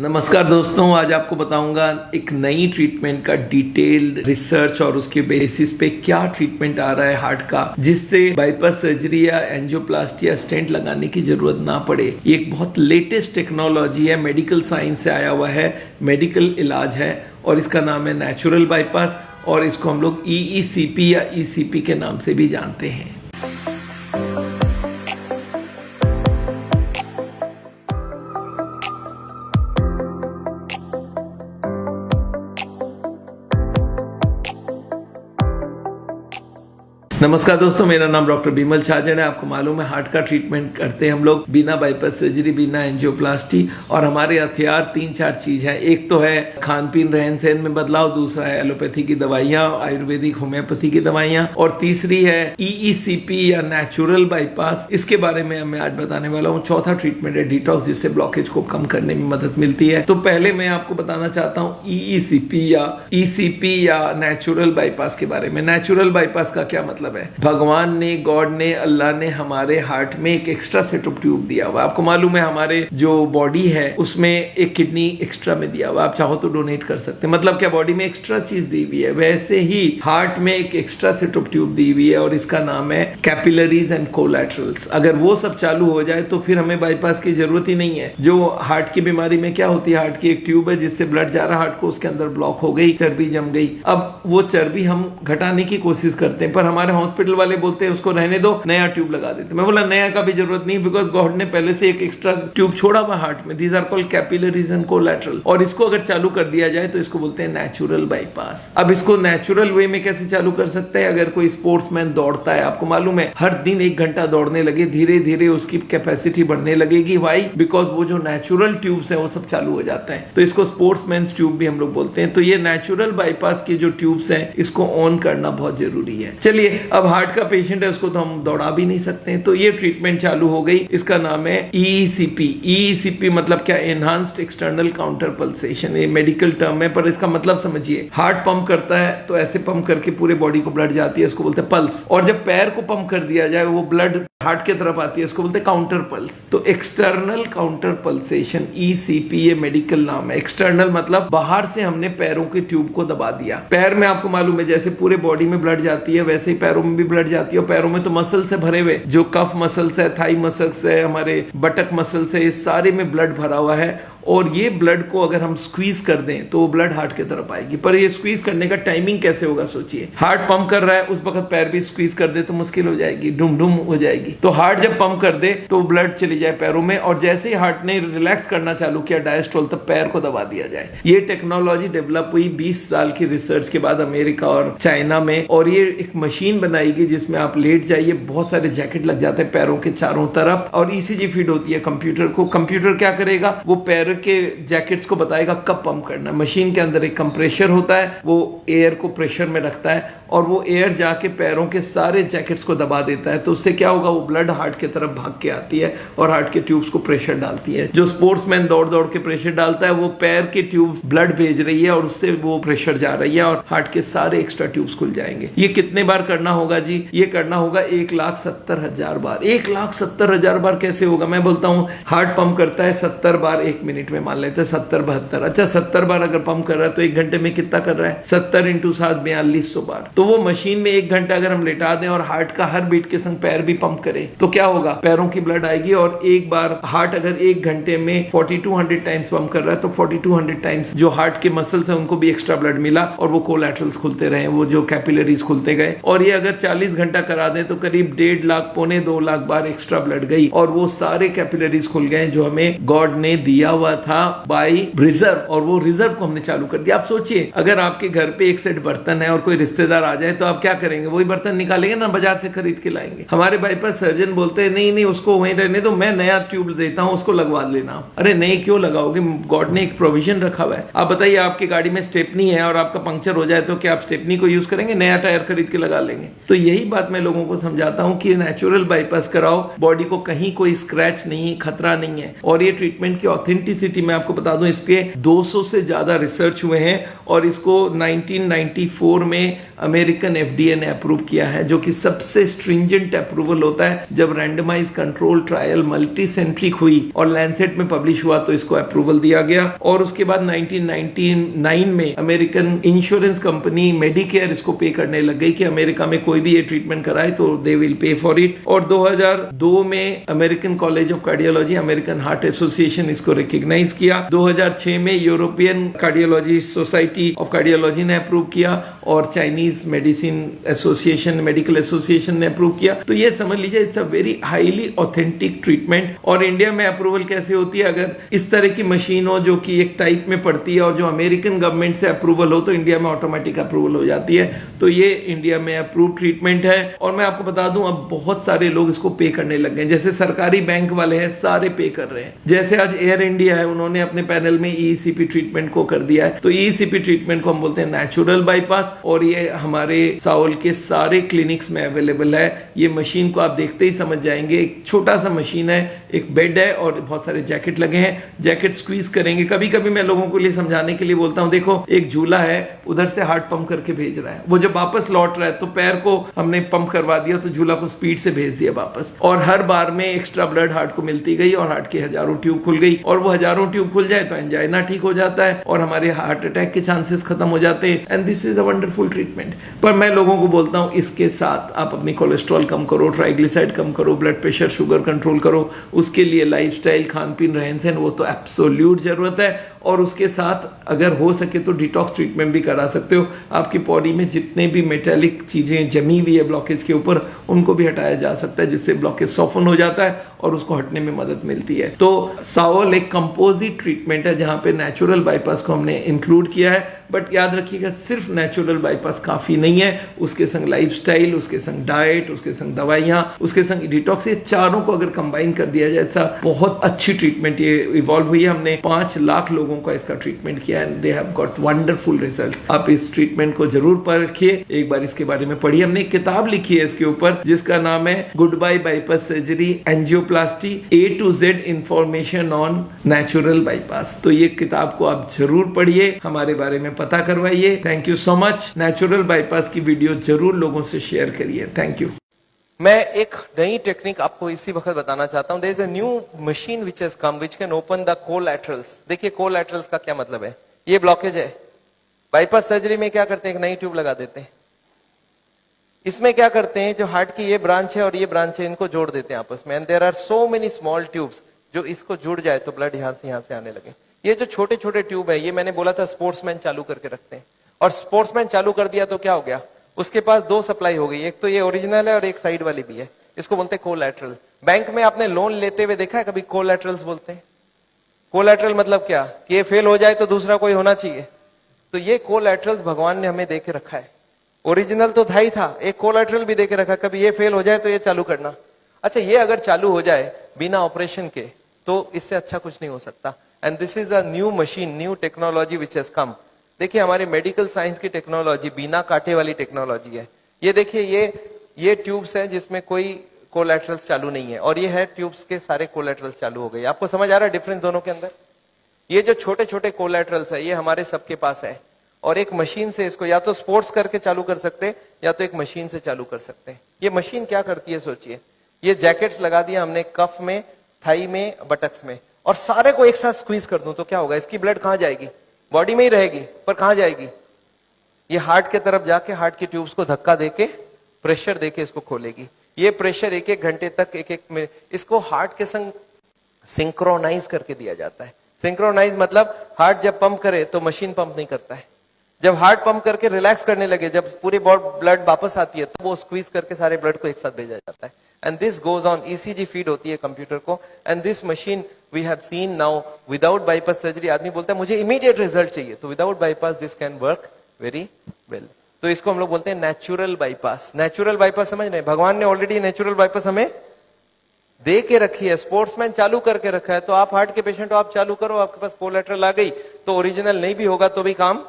नमस्कार दोस्तों, आज आपको बताऊंगा एक नई ट्रीटमेंट का डिटेल्ड रिसर्च और उसके बेसिस पे क्या ट्रीटमेंट आ रहा है हार्ट का, जिससे बाईपास सर्जरी या एंजियोप्लास्टी या स्टेंट लगाने की जरूरत ना पड़े। ये एक बहुत लेटेस्ट टेक्नोलॉजी है, मेडिकल साइंस से आया हुआ है, मेडिकल इलाज है और इसका नाम है नेचुरल बाईपास और इसको हम लोग EECP या ECP के नाम से भी जानते हैं। नमस्कार दोस्तों, मेरा नाम डॉक्टर बिमल छाजन है। आपको मालूम है हार्ट का ट्रीटमेंट करते हैं हम लोग बिना बाईपास सर्जरी, बिना एंजियोप्लास्टी। और हमारे हथियार 3-4 चीज है। एक तो है खान पीन, रहन सहन में बदलाव, दूसरा है एलोपैथी की दवाइयाँ, आयुर्वेदिक होम्योपैथी की दवाइयाँ, और तीसरी है EECP या नेचुरल बाईपास। इसके बारे में मैं आज बताने वाला हूँ। चौथा ट्रीटमेंट है डिटॉक्स, जिससे ब्लॉकेज को कम करने में मदद मिलती है। तो पहले मैं आपको बताना चाहता हूँ EECP या ECP या नेचुरल बाईपास के बारे में। नेचुरल बाईपास का क्या मतलब है? भगवान ने, गॉड ने, अल्लाह ने हमारे हार्ट में एक एक्स्ट्रा सेट ऑफ ट्यूब दिया हुआ। आपको मालूम है हमारे जो बॉडी है उसमें एक किडनी एक्स्ट्रा में दिया हुआ। आप चाहो तो डोनेट कर सकते हैं। मतलब क्या, बॉडी में एक्स्ट्रा चीज दी हुई है। वैसे ही हार्ट में एक एक्स्ट्रा सेट ऑफ ट्यूब दी हुई है और इसका नाम है कैपिलरीज एंड कोलैटरल्स। अगर वो सब चालू हो जाए तो फिर हमें बाईपास की जरूरत ही नहीं है। जो हार्ट की बीमारी में क्या होती है, हार्ट की एक ट्यूब है जिससे ब्लड जा रहा हार्ट को, उसके अंदर ब्लॉक हो गई, चर्बी जम गई। अब वो चर्बी हम घटाने की कोशिश करते हैं, पर हमारे हॉस्पिटल वाले बोलते हैं उसको रहने दो, नया ट्यूब लगा देते। मैं बोला नया का भी जरूरत नहीं, बिकॉज गॉड ने पहले से एक एक्स्ट्रा ट्यूब छोड़ा हुआ हार्ट में। These are called capillaries and collateral. और इसको अगर चालू कर दिया जाए तो इसको बोलते हैं नेचुरल बाईपास। अब इसको नेचुरल वे में कैसे चालू कर सकते हैं? अगर कोई स्पोर्ट्समैन दौड़ता है, आपको मालूम है हर दिन 1 घंटा दौड़ने लगे, धीरे धीरे उसकी कैपेसिटी बढ़ने लगेगी। वाई? बिकॉज वो जो नेचुरल ट्यूब्स है वो सब चालू हो जाता है। तो इसको स्पोर्ट्समैन ट्यूब भी हम लोग बोलते हैं। तो ये नेचुरल बाईपास की जो ट्यूब्स हैं इसको ऑन करना बहुत जरूरी है। चलिए, अब हार्ट का पेशेंट है, उसको तो हम दौड़ा भी नहीं सकते हैं, तो ये ट्रीटमेंट चालू हो गई। इसका नाम है EECP। EECP मतलब क्या? Enhanced external counter pulsation. ये मेडिकल टर्म है, पर इसका मतलब समझिए। हार्ट पंप करता है तो ऐसे पंप करके पूरे बॉडी को ब्लड जाती है, इसको बोलते हैं पल्स। और जब पैर को पंप कर दिया जाए, वो ब्लड हार्ट की तरफ आती है, इसको बोलते हैं काउंटर पल्स। तो एक्सटर्नल काउंटर पल्सेशन ECP ये मेडिकल नाम है। एक्सटर्नल मतलब बाहर से हमने पैरों के ट्यूब को दबा दिया। पैर में आपको मालूम है जैसे पूरे बॉडी में ब्लड जाती है, वैसे ही पैरों में भी ब्लड जाती है। और पैरों में तो मसल से भरे हुए, जो कफ मसल्स है, थाई मसल्स है, हमारे बटक मसल्स है, इस सारे में ब्लड भरा हुआ है। और ये ब्लड को अगर हम स्क्वीज कर दें तो वो ब्लड हार्ट की तरफ आएगी। पर ये स्क्वीज करने का टाइमिंग कैसे होगा? सोचिए, हार्ट पंप कर रहा है, उस वक्त पैर भी स्क्वीज कर दे तो मुश्किल हो जाएगी, डुम डुम हो जाएगी। तो हार्ट जब पंप कर दे तो ब्लड चली जाए पैरों में, और जैसे ही हार्ट ने रिलैक्स करना चालू किया, डायस्टोल, तब पैर को दबा दिया जाए। ये टेक्नोलॉजी डेवलप हुई 20 साल की रिसर्च के बाद अमेरिका और चाइना में। और ये एक मशीन बनाई गई जिसमें आप लेट जाइए, बहुत सारे जैकेट लग जाते हैं पैरों के चारों तरफ, और ECG फीड होती है कंप्यूटर को। कंप्यूटर क्या करेगा? वो पैर के जैकेट्स को बताएगा कब पंप करना। मशीन के अंदर एक कंप्रेशर होता है, वो एयर को प्रेशर में रखता है और वो एयर जाके पैरों के सारे जैकेट्स को दबा देता है। तो उससे क्या होगा? वो ब्लड हार्ट की तरफ भाग के आती है और हार्ट के ट्यूब्स को प्रेशर डालती है। जो स्पोर्ट्समैन दौड़ दौड़ के प्रेशर डालता है, वो पैर के ट्यूब्स ब्लड भेज रही है और उससे वो प्रेशर जा रही है और हार्ट के सारे एक्स्ट्रा ट्यूब्स खुल जाएंगे। ये कितने बार करना होगा जी? ये करना होगा 1,70,000 बार। 1,70,000 बार कैसे होगा? मैं बोलता हूँ हार्ट पंप करता है 70 बार 1 मिनट में, मान लेते हैं 70-72। अच्छा, 70 बार अगर पंप कर रहा है तो 1 घंटे में कितना कर रहा है? 70 × 7 4200 बार। तो वो मशीन में 1 घंटा अगर हम लेटा दें और हार्ट का हर बीट के संग पैर भी पंप करे तो क्या होगा? पैरों की ब्लड आएगी। और एक बार हार्ट अगर 1 घंटे में 4200 टाइम्स पंप कर रहा है तो 4200 टाइम्स जो हार्ट के मसल्स हैं उनको भी एक्स्ट्रा ब्लड मिला और वो कोलैटरल्स खुलते रहे, वो जो कैपिलरीज खुलते गए। और ये अगर 40 घंटा करा दें तो करीब 1.5 लाख, 2.25 लाख बार एक्स्ट्रा ब्लड गई और वो सारे कैपिलरीज खुल गए जो हमें गॉड ने दिया हुआ था बाई रिजर्व। और वो रिजर्व को हमने चालू कर दिया। आप सोचिए, अगर आपके घर पे एक सेट बर्तन है और कोई रिश्तेदार आ जाए तो आप क्या करेंगे? वही बर्तन निकालेंगे ना, बाजार से खरीद के लाएंगे। हमारे बाईपास सर्जन बोलते हैं नहीं नहीं, उसको वहीं रहने दो, मैं नया ट्यूब देता हूं, उसको लगवा लेना। अरे नहीं, क्यों लगाओगे? गॉड ने एक प्रोविजन रखा हुआ है। आप बताइए, आपकी गाड़ी में स्टेपनी है और आपका पंक्चर हो जाए तो क्या आप स्टेपनी को यूज करेंगे? नया टायर खरीद के लगा लेंगे। तो यही बात मैं लोगों को समझाता हूं कि नेचुरल बाईपास कराओ, बॉडी को कहीं कोई स्क्रैच नहीं, खतरा नहीं है। और ये ट्रीटमेंट की ऑथेंटिसिटी मैं आपको बता दूं, इस पे 200 से ज्यादा रिसर्च हुए हैं और इसको 1994 में अमेरिकन एफडीए ने अप्रूव किया है, जो कि सबसे स्ट्रिंजेंट अप्रूवल होता है। जब randomise control trial multi centric हुई और लैंसेट में पब्लिश हुआ तो इसको अप्रूवल दिया गया। और उसके बाद 1999 में अमेरिकन इंश्योरेंस कंपनी मेडिकेयर इसको पे करने लग गई कि अमेरिका में कोई भी ये ट्रीटमेंट कराए तो they will pay for it. और 2002 में American college of cardiology, American heart association इसको रिकॉग्नाइज किया। 2006 में European cardiology society of cardiology ने अप्रूव किया और Chinese medicine association, medical association ने अप्रूव किया। तो ये समझ लीजिए it's a very highly authentic treatment. और इंडिया में अप्रूवल कैसे होती है? अगर इस तरह की मशीन हो जो कि एक टाइप में पड़ती है और जो अमेरिकन गवर्नमेंट से अप्रूवल हो तो इंडिया में ऑटोमेटिक अप्रूवल हो जाती है। तो ये इंडिया में अप्रूव ट्रीटमेंट है। और मैं आपको बता दूं अब बहुत सारे लोग इसको पे करने लग गए। जैसे सरकारी बैंक वाले हैं सारे पे कर रहे हैं। जैसे आज एयर इंडिया है, उन्होंने अपने पैनल में ईसीपी ट्रीटमेंट को कर दिया है। तो ईसीपी ट्रीटमेंट को हम बोलते हैं नेचुरल बाईपास और ये हमारे साउल के सारे क्लिनिक्स में अवेलेबल है। ये मशीन को आप देखते ही समझ जाएंगे। एक छोटा सा मशीन है, एक बेड है और बहुत सारे जैकेट लगे हैं। जैकेट स्क्वीज करेंगे। कभी कभी मैं लोगों को लिए समझाने के लिए बोलता हूं, देखो एक झूला है, उधर से हार्ट पंप करके भेज रहा है, वो जब वापस लौट रहा है तो पैर को हमने पंप करवा दिया तो झूला को स्पीड से भेज दिया वापस। और हर बार में एक्स्ट्रा ब्लड हार्ट को मिलती गई और हार्ट की हजारों ट्यूब खुल गई। और वो हजारों ट्यूब खुल जाए तो एंजाइना ठीक हो जाता है और हमारे हार्ट अटैक के चांसेस खत्म हो जाते हैं। And this is a wonderful treatment. पर मैं लोगों को बोलता हूं इसके साथ आप अपनी कोलेस्ट्रॉल कम करो, ट्राइग्लिसराइड कम करो, ब्लड प्रेशर शुगर कंट्रोल करो। उसके लिए लाइफस्टाइल, खान पीन, रहन सहन वो तो एब्सोल्यूट जरूरत है। और उसके साथ अगर हो सके तो डिटॉक्स ट्रीटमेंट भी करा सकते हो। आपकी बॉडी में जितने भी मेटेलिक चीजें जमी हुई है ब्लॉकेज के ऊपर उनको भी हटाया जा सकता है, जिससे ब्लॉकेज सॉफ्टन हो जाता है और उसको हटने में मदद मिलती है। तो सावल एक कंपोजिट ट्रीटमेंट है जहां पे नेचुरल बाईपास को हमने इंक्लूड किया है। बट याद रखिएगा सिर्फ नेचुरल बाईपास काफी नहीं है, उसके संग लाइफस्टाइल, उसके संग डाइट, उसके संग दवाइयां, उसके संग डिटॉक्स, ये चारों को अगर कंबाइन कर दिया जाए तो बहुत अच्छी ट्रीटमेंट ये इवॉल्व हुई है। हमने 5 लाख लोगों का इसका ट्रीटमेंट किया and they have got wonderful results. आप इस ट्रीटमेंट को जरूर परखिए, एक बार इसके बारे में पढ़िए। हमने एक किताब लिखी है इसके ऊपर जिसका नाम है goodbye bypass surgery angioplasty A to Z information on natural bypass. तो ये किताब को आप जरूर पढ़िए, हमारे बारे में पता करवाइए। Thank you so much. Natural bypass की वीडियो जरूर लोगों से शेयर करिए। Thank you. मैं एक नई टेक्निक आपको इसी वक्त बताना चाहता हूं। There is a new machine which has come which can open the collaterals. देखिए कोलैटरल्स का क्या मतलब है। ये ब्लॉकेज है, बाईपास सर्जरी में क्या करते हैं, एक नई ट्यूब लगा देते हैं। इसमें क्या करते हैं, जो हार्ट की ये ब्रांच है और ये ब्रांच है इनको जोड़ देते हैं आपस में। And there are so many small tubes, जो इसको जुड़ जाए तो ब्लड यहां से आने लगे। ये जो छोटे छोटे ट्यूब है, ये मैंने बोला था स्पोर्ट्समैन चालू करके रखते हैं। और स्पोर्ट्समैन चालू कर दिया तो क्या हो गया, उसके पास 2 सप्लाई हो गई, एक तो ये ओरिजिनल है और एक साइड वाली भी है। इसको बोलते हैं कोलैटरल। बैंक में आपने लोन लेते हुए देखा है कभी कोलैटरल्स बोलते हैं। कोलैटरल मतलब क्या, कि ये फेल हो जाए तो दूसरा कोई होना चाहिए। तो ये कोलैटरल्स भगवान ने हमें देके रखा है। ओरिजिनल तो था ही था, एक कोलैटरल भी देके रखा, कभी ये फेल हो जाए तो ये चालू करना। अच्छा, ये अगर चालू हो जाए बिना ऑपरेशन के तो इससे अच्छा कुछ नहीं हो सकता। And this is a new machine, new technology which has come. देखिए हमारे मेडिकल साइंस की टेक्नोलॉजी बिना कांटे वाली टेक्नोलॉजी है। ये देखिए ये ट्यूब्स है जिसमें कोई कोलैटरल्स चालू नहीं है, और ये है ट्यूब्स के सारे कोलैटरल्स चालू हो गए। आपको समझ आ रहा है डिफरेंस दोनों के अंदर। ये जो छोटे छोटे कोलैटरल्स है ये हमारे सबके पास है, और एक मशीन से इसको या तो स्पोर्ट्स करके चालू कर सकते हैं या तो एक मशीन से चालू कर सकते हैं। ये मशीन क्या करती है सोचिए, ये जैकेट्स लगा दिया हमने कफ में, थाई में, बटक्स में, और सारे को एक साथ स्क्वीज कर दूं तो क्या होगा, इसकी ब्लड कहां जाएगी, बॉडी में ही रहेगी, पर कहां जाएगी, ये हार्ट के तरफ जाके हार्ट की ट्यूब्स को धक्का देके प्रेशर देके इसको खोलेगी। ये प्रेशर 1-1 घंटे तक, 1-1 मिनट, इसको हार्ट के संग सिंक्रोनाइज करके दिया जाता है। सिंक्रोनाइज मतलब हार्ट जब पंप करे तो मशीन पंप नहीं करता है, जब हार्ट पंप करके रिलैक्स करने लगे, जब पूरी ब्लड वापस आती है तो वो स्क्वीज करके सारे ब्लड को एक साथ भेजा जाता है। And this goes on, ECG feed होती है कंप्यूटर को। And this machine we have seen now without bypass surgery. आदमी बोलता है मुझे इमीडिएट रिजल्ट चाहिए, तो without bypass this can work very well. तो इसको हम लोग बोलते हैं नेचुरल बाईपास। नेचुरल बाईपास समझ रहे हैं, भगवान ने ऑलरेडी नेचुरल बाईपास हमें दे के रखी है, स्पोर्ट्समैन चालू करके रखा है। तो आप हार्ट के पेशेंट हो, आप चालू करो, आपके पास कोलैटरल आ गई तो ओरिजिनल नहीं भी होगा तो भी काम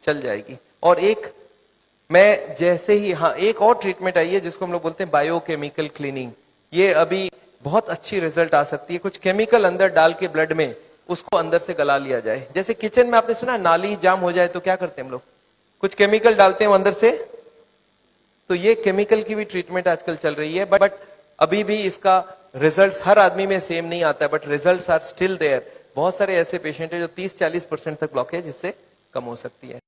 चल जाएगी। और एक मैं जैसे ही, हाँ एक और ट्रीटमेंट आई है जिसको हम लोग बोलते हैं बायोकेमिकल क्लीनिंग। ये अभी बहुत अच्छी रिजल्ट आ सकती है। कुछ केमिकल अंदर डाल के ब्लड में उसको अंदर से गला लिया जाए। जैसे किचन में आपने सुना नाली जाम हो जाए तो क्या करते हैं हम लोग, कुछ केमिकल डालते हैं वो अंदर से, तो ये केमिकल की भी ट्रीटमेंट आजकल चल रही है, बट अभी भी इसका रिजल्ट्स हर आदमी में सेम नहीं आता है, but results are still there. बहुत सारे ऐसे पेशेंट है जो 30-40% तक ब्लॉकेज इससे कम हो सकती है।